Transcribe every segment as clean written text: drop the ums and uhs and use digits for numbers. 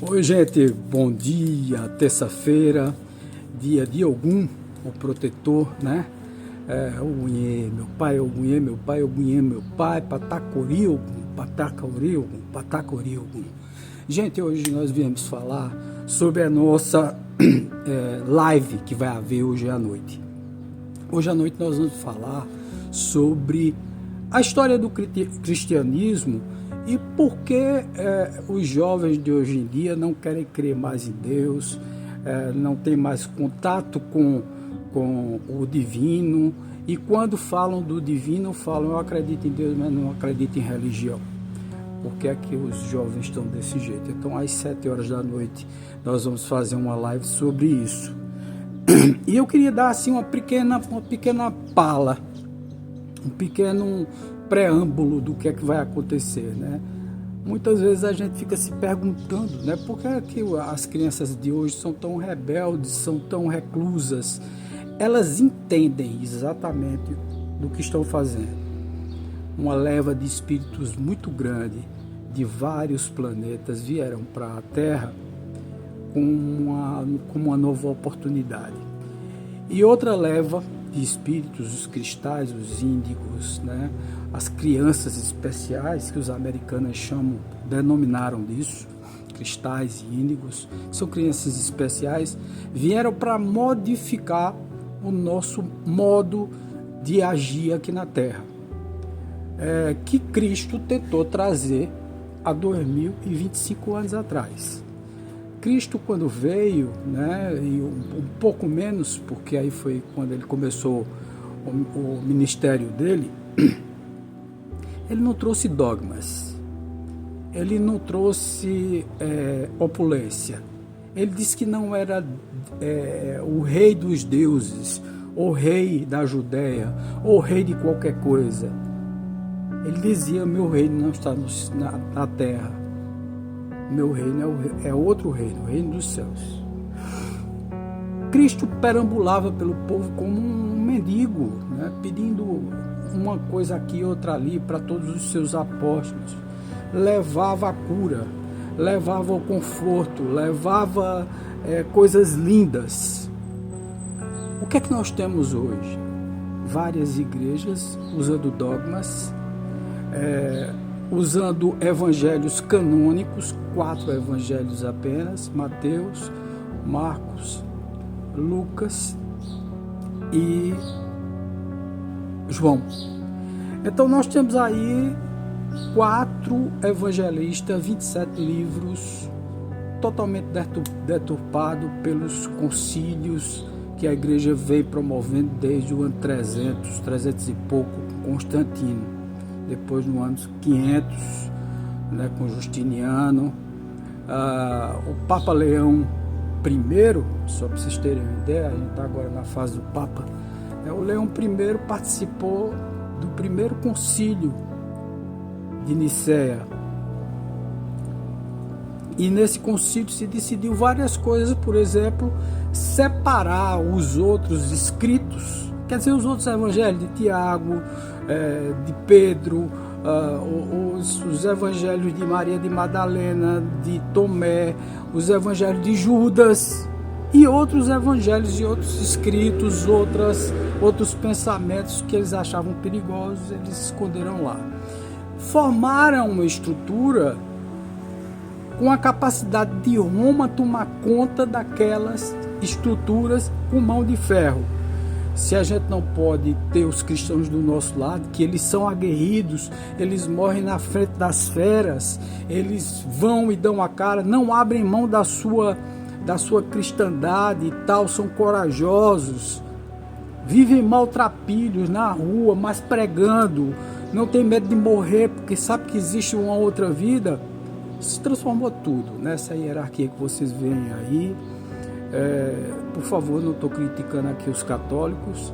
Oi, gente, bom dia, terça-feira, dia de Ogum, o protetor, né? Ogunhê, meu pai, Ogunhê, meu pai, Ogunhê, meu pai, Patacori, Ogum, Patacori, Ogum, Patacori, Ogum. Gente, hoje nós viemos falar sobre a nossa live que vai haver hoje à noite. Hoje à noite nós vamos falar sobre a história do cristianismo e por que os jovens de hoje em dia não querem crer mais em Deus, não tem mais contato com o divino, e quando falam do divino, falam: eu acredito em Deus, mas não acredito em religião. Por que é que os jovens estão desse jeito? Então, às 7 horas da noite, nós vamos fazer uma live sobre isso. E eu queria dar assim uma pequena pala, um pequeno preâmbulo do que é que vai acontecer, né? Muitas vezes a gente fica se perguntando, né, por que é que as crianças de hoje são tão rebeldes, são tão reclusas? Elas entendem exatamente do que estão fazendo. Uma leva de espíritos muito grande de vários planetas vieram para a Terra com uma nova oportunidade. E outra leva de espíritos, os cristais, os índigos, né? As crianças especiais, que os americanos denominaram disso, cristais e índigos, são crianças especiais, vieram para modificar o nosso modo de agir aqui na Terra, que Cristo tentou trazer há 2025 anos atrás. Cristo, quando veio, né, e um pouco menos, porque aí foi quando ele começou o ministério dele, ele não trouxe dogmas, ele não trouxe opulência. Ele disse que não era o rei dos deuses, ou rei da Judéia, ou rei de qualquer coisa. Ele dizia: meu reino não está na terra, meu reino é outro reino, o reino dos céus. Cristo perambulava pelo povo como um mendigo, né, pedindo uma coisa aqui, outra ali, para todos os seus apóstolos. Levava a cura, levava o conforto, levava coisas lindas. O que é que nós temos hoje? Várias igrejas usando dogmas, usando evangelhos canônicos, 4 evangelhos apenas: Mateus, Marcos, Lucas e João. Então nós temos aí 4 evangelistas, 27 livros, totalmente deturpado pelos concílios que a igreja veio promovendo desde o ano 300 e pouco, com Constantino. Depois, no ano 500, né, com Justiniano, o Papa Leão I, só para vocês terem uma ideia, a gente está agora na fase do Papa, o Leão I participou do primeiro concílio de Nicéia. E nesse concílio se decidiu várias coisas, por exemplo, separar os outros escritos, quer dizer, os outros evangelhos de Tiago, de Pedro, os evangelhos de Maria de Madalena, de Tomé, os evangelhos de Judas e outros evangelhos e outros escritos, outros pensamentos que eles achavam perigosos, eles esconderam lá. Formaram uma estrutura com a capacidade de Roma tomar conta daquelas estruturas com mão de ferro. Se a gente não pode ter os cristãos do nosso lado, que eles são aguerridos, eles morrem na frente das feras, eles vão e dão a cara, não abrem mão da sua cristandade e tal, são corajosos, vivem maltrapilhos na rua, mas pregando, não tem medo de morrer porque sabe que existe uma outra vida. Se transformou tudo nessa hierarquia que vocês veem aí. Por favor, não estou criticando aqui os católicos,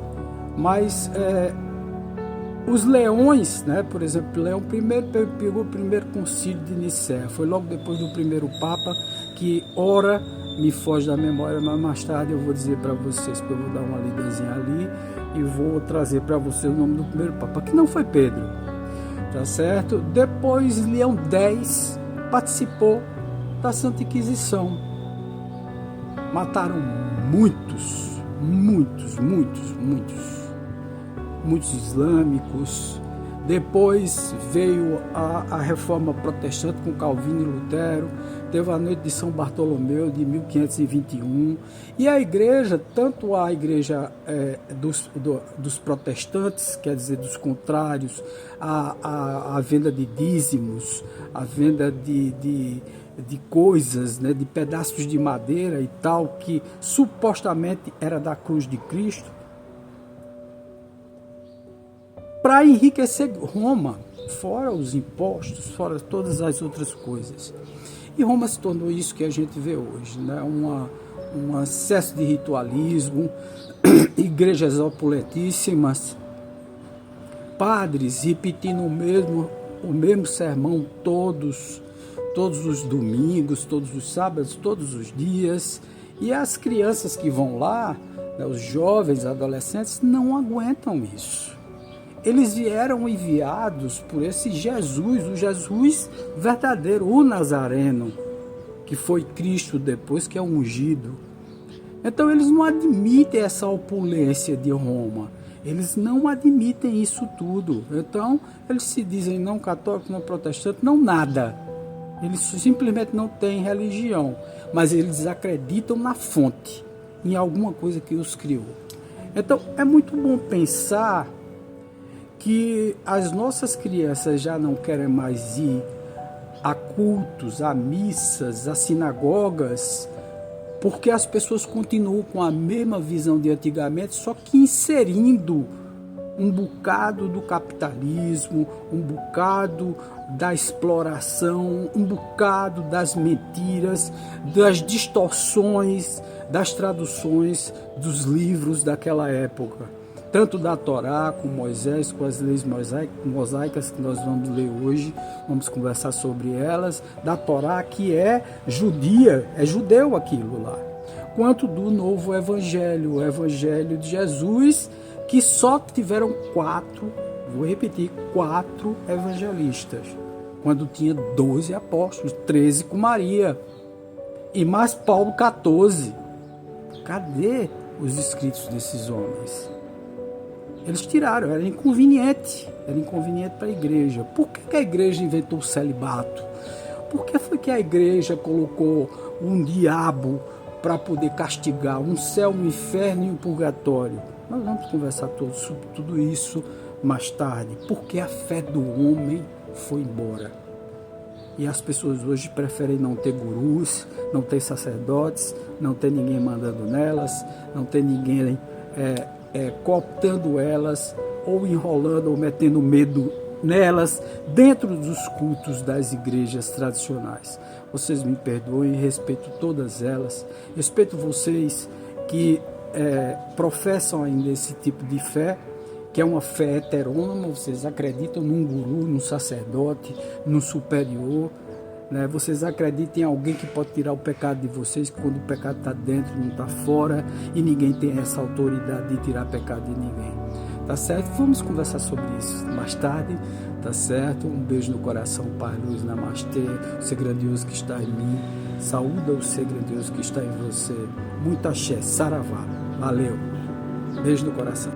mas os leões, né, por exemplo, Leão I pegou o primeiro concílio de Nicéia, foi logo depois do primeiro Papa, que ora me foge da memória, mas mais tarde eu vou dizer para vocês, porque eu vou dar uma lidazinha ali e vou trazer para vocês o nome do primeiro Papa, que não foi Pedro, tá certo? Depois Leão X participou da Santa Inquisição. Mataram muitos islâmicos. Depois veio a Reforma Protestante com Calvino e Lutero, teve a Noite de São Bartolomeu de 1521, e a igreja, tanto a igreja dos protestantes, quer dizer, dos contrários, a venda de dízimos, a venda de coisas, né, de pedaços de madeira e tal, que supostamente era da cruz de Cristo, para enriquecer Roma, fora os impostos, fora todas as outras coisas. E Roma se tornou isso que a gente vê hoje, né? Um excesso de ritualismo, igrejas opulentíssimas, padres repetindo o mesmo sermão todos os domingos, todos os sábados, todos os dias. E as crianças que vão lá, né, os jovens, adolescentes, não aguentam isso. Eles vieram enviados por esse Jesus, o Jesus verdadeiro, o Nazareno, que foi Cristo depois, que é ungido. Então eles não admitem essa opulência de Roma, eles não admitem isso tudo. Então eles se dizem não católico, não protestante, não nada. Eles simplesmente não têm religião, mas eles acreditam na fonte, em alguma coisa que os criou. Então é muito bom pensar que as nossas crianças já não querem mais ir a cultos, a missas, a sinagogas, porque as pessoas continuam com a mesma visão de antigamente, só que inserindo um bocado do capitalismo, um bocado da exploração, um bocado das mentiras, das distorções, das traduções dos livros daquela época. Tanto da Torá, com Moisés, com as leis mosaicas que nós vamos ler hoje, vamos conversar sobre elas, da Torá, que é judia, é judeu aquilo lá, quanto do novo evangelho, o evangelho de Jesus, que só tiveram 4 evangelistas, quando tinha 12 apóstolos, 13 com Maria, e mais Paulo 14. Cadê os escritos desses homens? Eles tiraram, era inconveniente para a igreja. Por que a igreja inventou o celibato? Por que foi que a igreja colocou um diabo para poder castigar, um céu, um inferno e um purgatório? Nós vamos conversar sobre tudo isso mais tarde. Porque a fé do homem foi embora. E as pessoas hoje preferem não ter gurus, não ter sacerdotes, não ter ninguém mandando nelas, não ter ninguém cooptando elas, ou enrolando, ou metendo medo nelas, dentro dos cultos das igrejas tradicionais. Vocês me perdoem, respeito todas elas, respeito vocês que professam ainda esse tipo de fé, que é uma fé heterônoma, vocês acreditam num guru, num sacerdote, num superior, né? Vocês acreditam em alguém que pode tirar o pecado de vocês, quando o pecado está dentro, não está fora, e ninguém tem essa autoridade de tirar pecado de ninguém. Tá certo? Vamos conversar sobre isso mais tarde, tá certo? Um beijo no coração, Pai, luz, namastê, o ser grandioso que está em mim, saúda o ser grandioso que está em você, muito axé, saravá, valeu, beijo no coração.